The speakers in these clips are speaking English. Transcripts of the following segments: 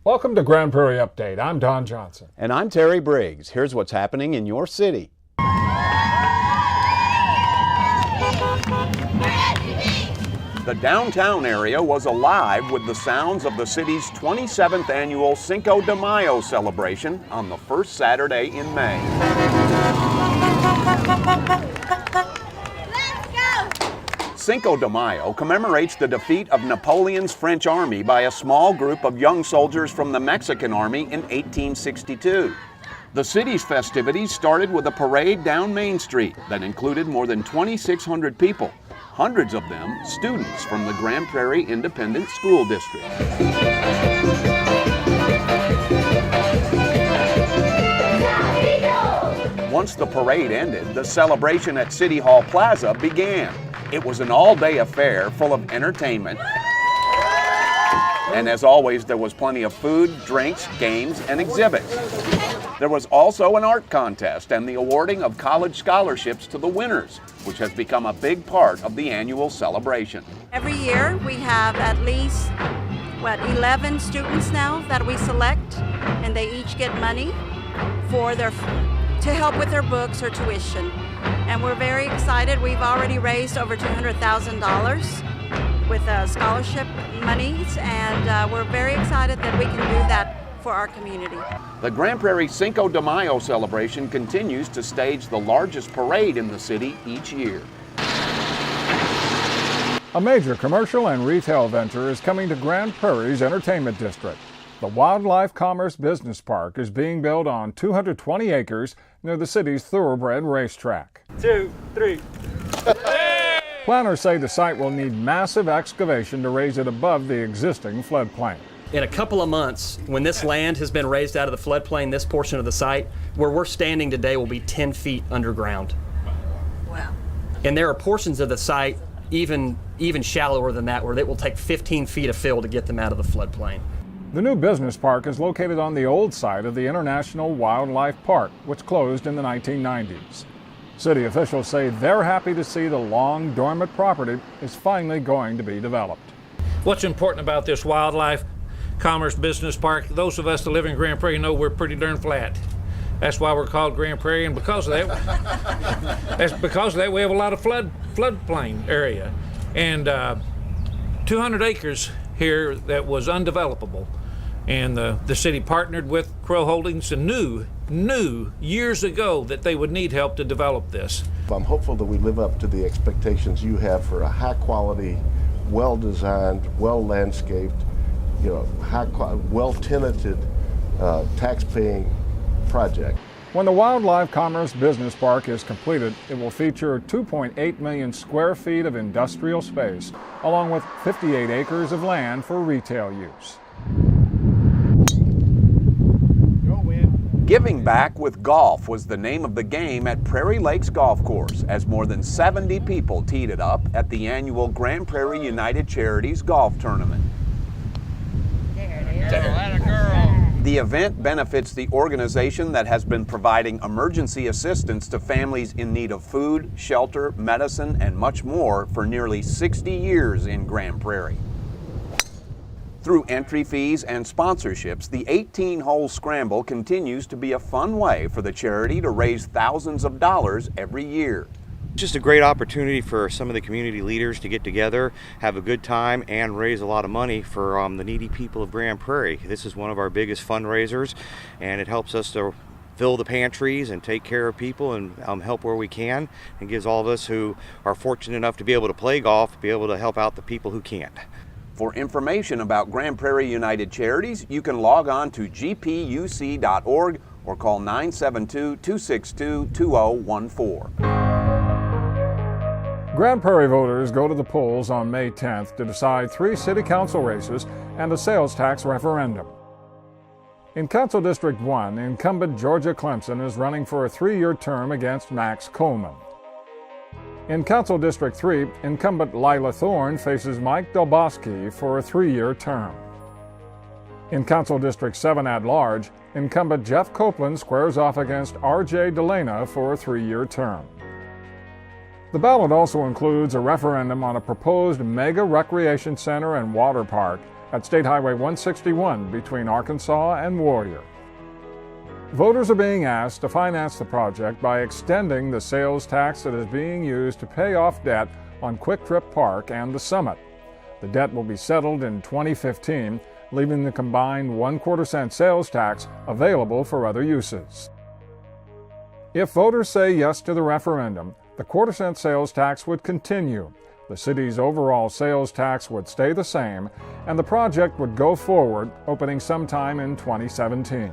Welcome to Grand Prairie Update. I'm Don Johnson. And I'm Terry Briggs. Here's what's happening in your city. The downtown area was alive with the sounds of the city's 27th annual Cinco De Mayo celebration on the first Saturday in May. Cinco de Mayo commemorates the defeat of Napoleon's French army by a small group of young soldiers from the Mexican army in 1862. The city's festivities started with a parade down Main Street that included more than 2,600 people, hundreds of them students from the Grand Prairie Independent School District. Once the parade ended, the celebration at City Hall Plaza began. It was an all-day affair full of entertainment. And as always, there was plenty of food, drinks, games, and exhibits. There was also an art contest and the awarding of college scholarships to the winners, which has become a big part of the annual celebration. Every year we have at least, 11 students now that we select, and they each get money to help with their books or tuition. And we're very excited. We've already raised over $200,000 with scholarship monies, and we're very excited that we can do that for our community. The Grand Prairie Cinco de Mayo celebration continues to stage the largest parade in the city each year. A major commercial and retail venture is coming to Grand Prairie's entertainment district. The Wildlife Commerce Business Park is being built on 220 acres near the city's thoroughbred racetrack. 2, 3. Planners say the site will need massive excavation to raise it above the existing floodplain. In a couple of months, when this land has been raised out of the floodplain, this portion of the site, where we're standing today will be 10 feet underground. Wow. And there are portions of the site even shallower than that, where it will take 15 feet of fill to get them out of the floodplain. The new business park is located on the old site of the International Wildlife Park, which closed in the 1990s. City officials say they're happy to see the long dormant property is finally going to be developed. What's important about this Wildlife Commerce Business Park, those of us that live in Grand Prairie know we're pretty darn flat. That's why we're called Grand Prairie, and because of that, we have a lot of floodplain area. And 200 acres here that was undevelopable. And the city partnered with Crow Holdings and knew years ago that they would need help to develop this. I'm hopeful that we live up to the expectations you have for a high quality, well designed, well landscaped, well tenanted, tax paying project. When the Wildlife Commerce Business Park is completed, it will feature 2.8 million square feet of industrial space, along with 58 acres of land for retail use. Giving Back with Golf was the name of the game at Prairie Lakes Golf Course, as more than 70 people teed it up at the annual Grand Prairie United Charities Golf Tournament. The event benefits the organization that has been providing emergency assistance to families in need of food, shelter, medicine, and much more for nearly 60 years in Grand Prairie. Through entry fees and sponsorships, the 18-hole scramble continues to be a fun way for the charity to raise thousands of dollars every year. Just a great opportunity for some of the community leaders to get together, have a good time, and raise a lot of money for the needy people of Grand Prairie. This is one of our biggest fundraisers, and it helps us to fill the pantries and take care of people and help where we can, and gives all of us who are fortunate enough to be able to play golf, be able to help out the people who can't. For information about Grand Prairie United Charities, you can log on to gpuc.org or call 972-262-2014. Grand Prairie voters go to the polls on May 10th to decide 3 city council races and a sales tax referendum. In Council District 1, incumbent Georgia Clemson is running for a 3-year term against Max Coleman. In Council District 3, incumbent Lila Thorne faces Mike Delbosky for a 3-year term. In Council District 7 at large, incumbent Jeff Copeland squares off against R.J. Delana for a 3-year term. The ballot also includes a referendum on a proposed mega recreation center and water park at State Highway 161 between Arkansas and Warrior. Voters are being asked to finance the project by extending the sales tax that is being used to pay off debt on Quick Trip Park and the Summit. The debt will be settled in 2015, leaving the combined 1/4 cent sales tax available for other uses. If voters say yes to the referendum, the 1/4 cent sales tax would continue. The city's overall sales tax would stay the same, and the project would go forward, opening sometime in 2017.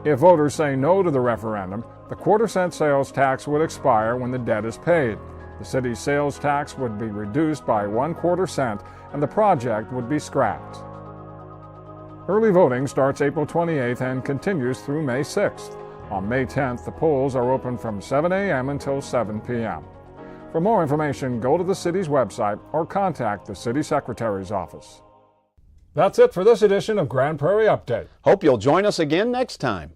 If voters say no to the referendum, the 1/4 cent sales tax would expire when the debt is paid. The city's sales tax would be reduced by 1/4 cent, and the project would be scrapped. Early voting starts April 28th and continues through May 6th. On May 10th, the polls are open from 7 a.m. until 7 p.m. For more information, go to the city's website or contact the city secretary's office. That's it for this edition of Grand Prairie Update. Hope you'll join us again next time.